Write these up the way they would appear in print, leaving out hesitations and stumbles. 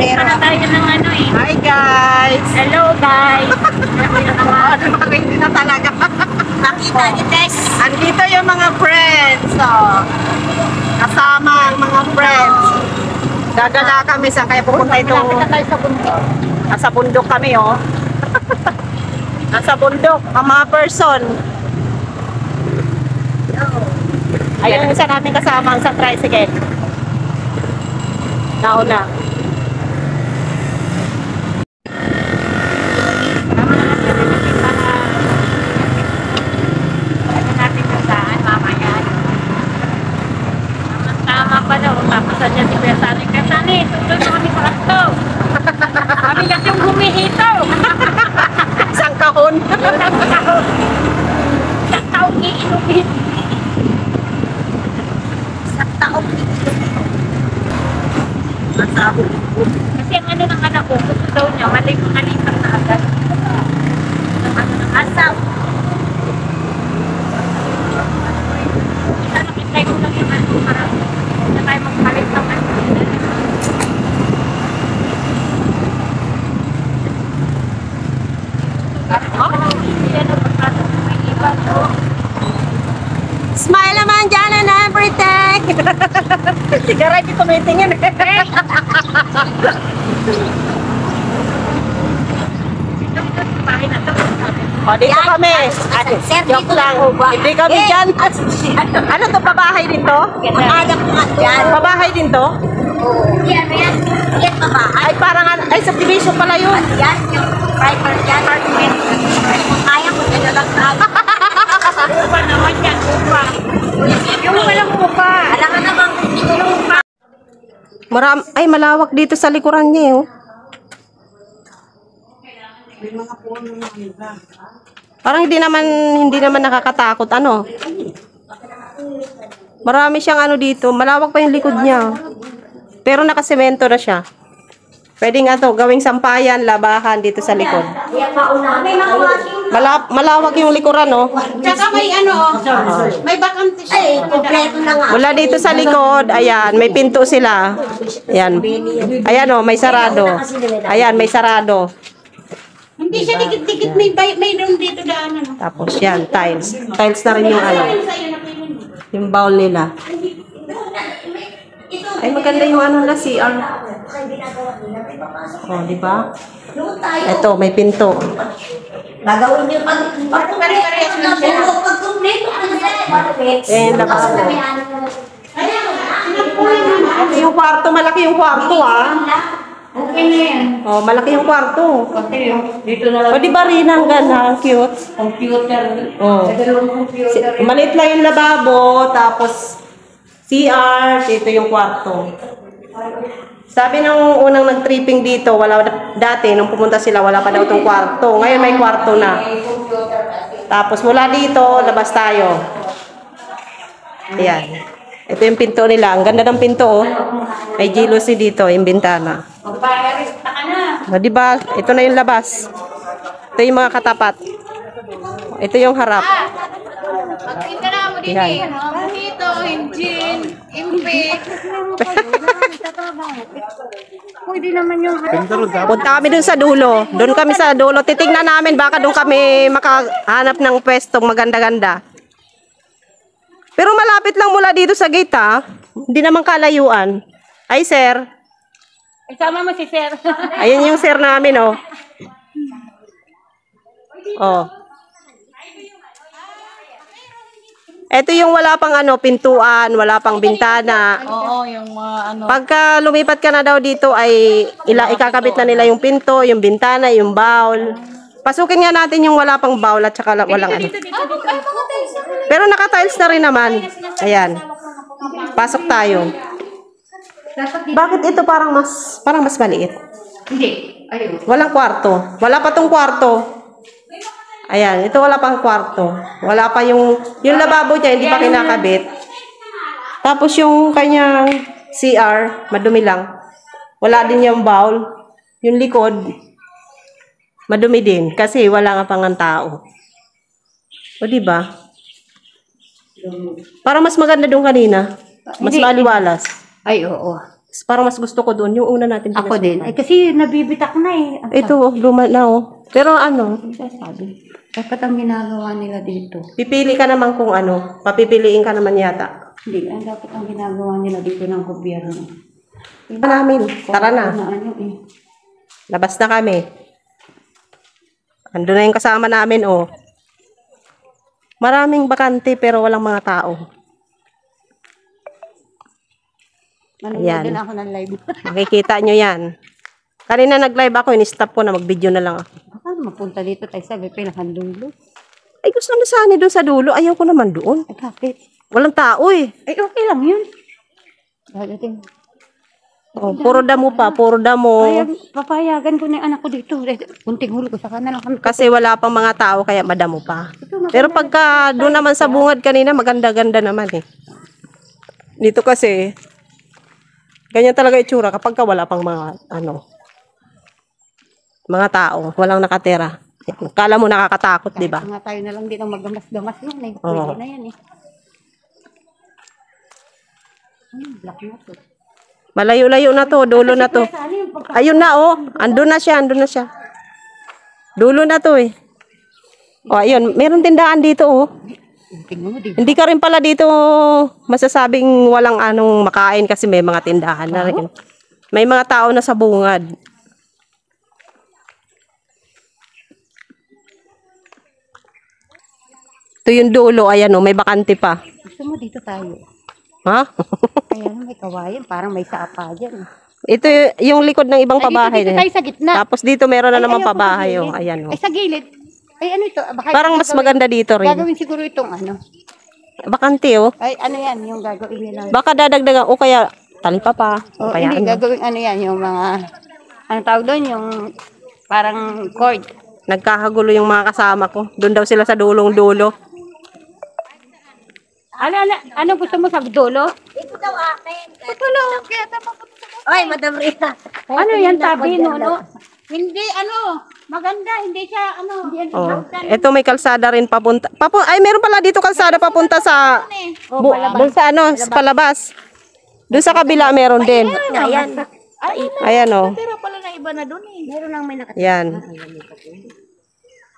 Ano tayo ng ano eh. Hi guys! Hello guys! Hindi na talaga. Nakita ni Tess. Andito yung mga friends. So, kasama ang mga friends. Gagala kami sa kaya pupunta ito. Malapit na tayo sa bundok. Nasa bundok kami, oh. Nasa bundok, ang mga person. Ayun yung isa namin kasama sa tricycle. Nauna. Tama pa daw. Tapos niya si Kuya Sani. Kuya Sani, sunod na kami sa kasto. Kami kasi yung humihito. Isang kahon. Isang taong iinugin. Isang taong iinugin. Kasi ang ano ng anak ko, gusto daw niya, malipat na agad. Ang ano ng asaw. Sana kitay ko lang yung ano para na tayo magpalit ng ano. Smile naman dyan and everything. Sigara ito tumitingin. O, dito kami. Joke lang. Hindi kami dyan. Ano to, pabahay din to? Pabahay din to? Yan, yan. Yan pa ba? Ay, parang, ay, subdivision pala yun. Yan, yung private yan. Apartment. Kaya ko na lang tayo. Upa naman yan, upa. Yung walang upa. Alam ka naman, yung upa. Ay, malawak dito sa likuran niya, oh. Parang hindi naman nakakatakot, ano. Marami siyang ano dito, malawak pa yung likod niya. Pero nakasemento na siya. Pwede nga to, gawing sampayan, labahan dito sa likod. Malawak yung likuran, no? Tsaka may ano, may bakante siya. Ay, kompleto na nga. Mula dito sa likod, ayan, may pinto sila. Ayan. Ayan, oh, may sarado. Ayan, may sarado. Hindi siya dikit-dikit, may room dito daan. Ano. Tapos yan, tiles. Tiles na rin yung ano. Yung bowl nila. Ay, maganda yung ano na CR. Oh, di ba? Ito, may pinto. Gagawin niyo pag pare-parehas na siya. Pag kumpleto ka na siya. Eh, labas mo. Ito yung kwarto, malaki yung kwarto, ah. Okay na yan. Oh, malaki yung kwarto. Okay, dito na lang. O, di ba rin hanggang ha? Cute. Computer. Oh. Computer. Maliit lang yung lababo, tapos CR, dito yung kwarto. Sabi ng unang nag-tripping dito, dati, nung pumunta sila, wala pa daw itong kwarto. Ngayon may kwarto na. Tapos mula dito, labas tayo. Ayan. Ito yung pinto nila. Ang ganda ng pinto, oh. May jealousy dito, yung bintana. Magpapalista ka na. O, diba? Ito na yung labas. Ito yung mga katapat. Ito yung harap. Magkita na mo din eh. Dito, engine, impik. Pwede naman yung Punta kami dun sa dulo. Doon kami sa dulo. Titignan namin. Baka doon kami makahanap ng pwestong maganda-ganda. Pero malapit lang mula dito sa gate, ha? Hindi naman kalayuan. Ay, sir. Isama mo si Sir. Ayun yung sir namin, oh. Oh. Ito yung wala pang ano, pintuan, wala pang bintana. Oo, yung mga ano. Pagka lumipat ka na daw dito ay ikakabit na nila yung pinto, yung bintana, yung bowl. Pasukin nga natin yung wala pang bowl at saka walang ano. Pero naka-tiles na rin naman. Ayan. Pasok tayo. Bakit ito parang mas maliit? Hindi. Ayun. Walang kwarto. Wala pa tong kwarto. Ayan, ito wala pang kwarto. Wala pa yung lababo niya, hindi pa kinakabit. Tapos yung kanyang CR, madumi lang. Wala din yung bowl. Yung likod, madumi din. Kasi wala nga pang tao. O, diba? Para mas maganda doon kanina. Mas maliwalas. Ay, oo. Parang mas gusto ko doon, yung una natin. Ako din. Ay, kasi nabibitak na eh. Ang Ito, luma na oh. Pero ano, sabi. Dapat ang ginagawa nila dito. pipili ka naman kung ano. Papipiliin ka naman yata. Hindi, ang dapat ang ginagawa nila dito ng gobyerno. Namin, tara na. Ano eh. Labas na kami. Ando na yung kasama namin, oh. Maraming bakante pero walang mga tao. Manonood din ako ng live. Makikita nyo yan. Kanina nag-live ako, in-stop ko na, mag-video na lang ako. Baka mapunta dito tayo sa pinakadulo. Ay, gusto na sana doon sa dulo. Ayaw ko naman doon. Ay, bakit? Walang tao eh. Ay, okay lang yun. Dadating. Oh, puro damo pa, puro damo. Papayagan ko na yung anak ko dito. Kunting huli ko sa kanila. Kasi wala pang mga tao, kaya madamo pa. Pero pagka doon naman sa bungad kanina, maganda-ganda naman eh. Dito kasi, ganyan talaga itsura kapag ka wala pang mga, mga tao, walang nakatira. Kala mo nakakatakot, di ba? Nga tayo na lang din ang magamas-gamas yun eh. Oo. Pwede na yan eh. Black na to. Malayo-layo na to, dulo na to. Ayun na oh, andun na siya, andun na siya. Dulo na to eh. O ayun, meron tindahan dito oh. Tingnan mo dito. Hindi ka rin pala dito masasabing walang anong makain kasi may mga tindahan na rin. May mga tao na sa bungad. Ito yung dulo, ayan oh, may bakante pa. Gusto mo dito tayo. Ha? Kaya may kawayan, parang may sapa dyan. Ito yung likod ng ibang pabahay. Dito tayo sa gitna. Tapos dito meron na naman ayoko sa pabahay gilid. oh, ayan oh. Ay, sa gilid. Ay, ano ito? Baka Parang mas maganda dito rin. Gagawin siguro itong ano. Bakante oh. Ay, ano yan, yung gagawin nila. Baka dadagdagan o kaya talipa pa. O kaya hindi, ano. gagawin ano yan, yung mga, ano tawag doon, yung parang cord. Nagkakagulo yung mga kasama ko. Doon daw sila sa dulong-dulo. Ano gusto mo sa dulo? Ito daw akin. Ito lang, kaya tapos. Oy, Madam Rina. Ano yan, tabi, no? Hindi, ano, maganda, hindi siya, ano, hindi Oh. Ito may kalsada rin papunta. Ay, meron pala dito kalsada papunta sa doon sa ano, sa palabas. Doon sa kabila meron din. Ayan. Ayan oh. Pero pala na iba na doon eh. Meron lang may nakatira. Yan.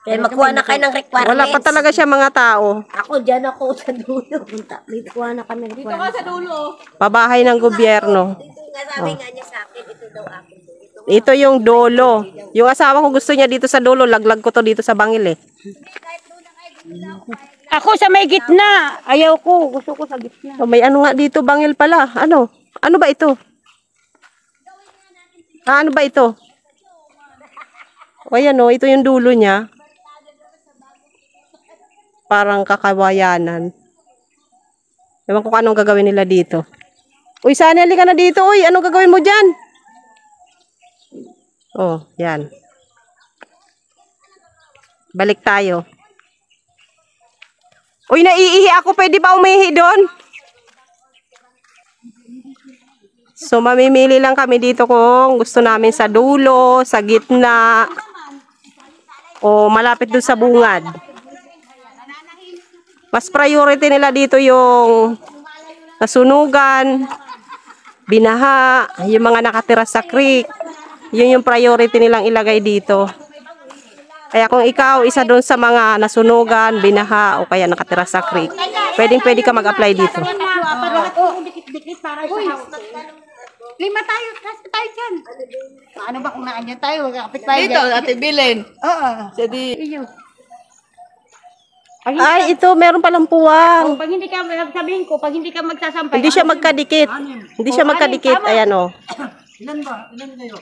Kaya makuha na kayo ng requirements. Wala pa talaga siya mga tao. Ako dyan ako sa dulo. May kuha na kami ng requirements. Pabahay ng gobyerno. Ito nga sabi nga niya sa akin, ito daw akin. Ito yung dulo. Yung asawa ko gusto niya dito sa dulo. Laglag ko to dito sa bangil eh. Ako sa may gitna. Ayaw ko. Gusto ko sa gitna. Oh, may ano nga dito bangil pala. Ano? Ano ba ito? Ano ba ito? O yan o, ito yung dulo niya. Parang kakawayanan. Ewan ko kung anong gagawin nila dito. Uy, Sunny, halika na dito. Uy, anong gagawin mo dyan? Oh, yan. Balik tayo. Uy, naiihi ako. Pwede ba umihi doon? So, mamimili lang kami dito kung gusto namin sa dulo, sa gitna, o malapit doon sa bungad. Mas priority nila dito yung nasunugan, binaha, yung mga nakatira sa creek. Yun yung priority nilang ilagay dito. Kaya kung ikaw isa doon sa mga nasunugan, binaha, o kaya nakatira sa creek, pwede ka mag-apply dito. Lima tayo, kasi tayo dyan. Ano ba kung naanyan tayo? Kapit tayo Dito, Ate Bilin. Oo. Jadi, Iyo. Ay, ito, meron palang puwang. Pag hindi ka, sabihin ko, pag hindi ka magsasampay. Hindi siya magkadikit. Hindi siya magkadikit. Ayan o. ilan ba? Ilan kayo?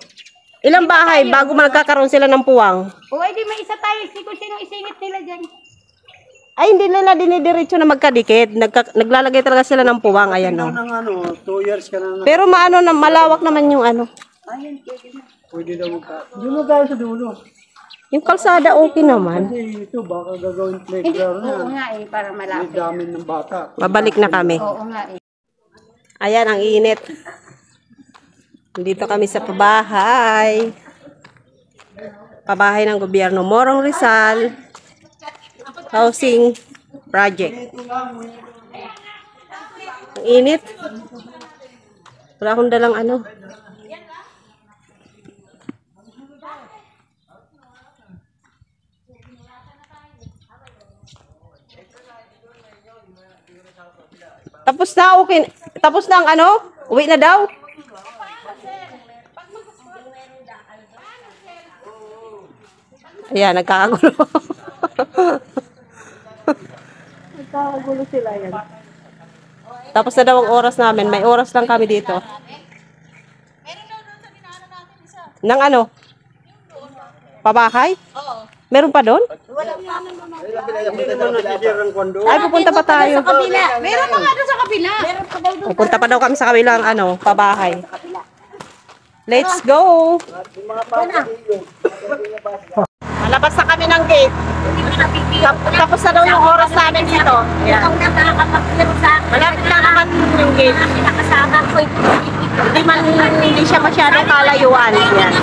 Ilang bahay bago magkakaroon sila ng puwang? O, edi may isa tayo. Kung sino isingit nila dyan. Ay, hindi nila dinidiretso na magkadikit. Naglalagay talaga sila ng puwang. Ayan o. Nang ano, 2 years ka na. Pero malawak naman yung ano. Pwede daw magka. Hindi mo gaya sa dulo. Yung kalsada okay naman. Kasi ito, baka gagawin playground Oo na. nga eh, para May malapit. dami ng bata. Babalik na kami. Oo nga eh. Ayan, ang init. Dito kami sa pabahay. Pabahay ng gobyerno. Morong Rizal. Housing project. Ang init. Wala akong dalang ano. Tapos na, okay. Tapos na ang ano? Uwi na daw? Ayan, nagkakagulo. Nagkakagulo sila yan. Tapos na daw ang oras namin. May oras lang kami dito. Nang ano? Pabahay? Oo. Meron pa doon? Ay, pupunta pa tayo. Meron pa nga doon sa kabila. Meron pa daw doon. Pupunta pa daw kami sa kabilang ano, pabahay. Let's go! Malabas na kami ng gate. Tapos na daw yung oras namin dito. Ayan. Malapit lang naman yung gate. Nakasama ko. Hindi siya masyadong kalayuan. Yan.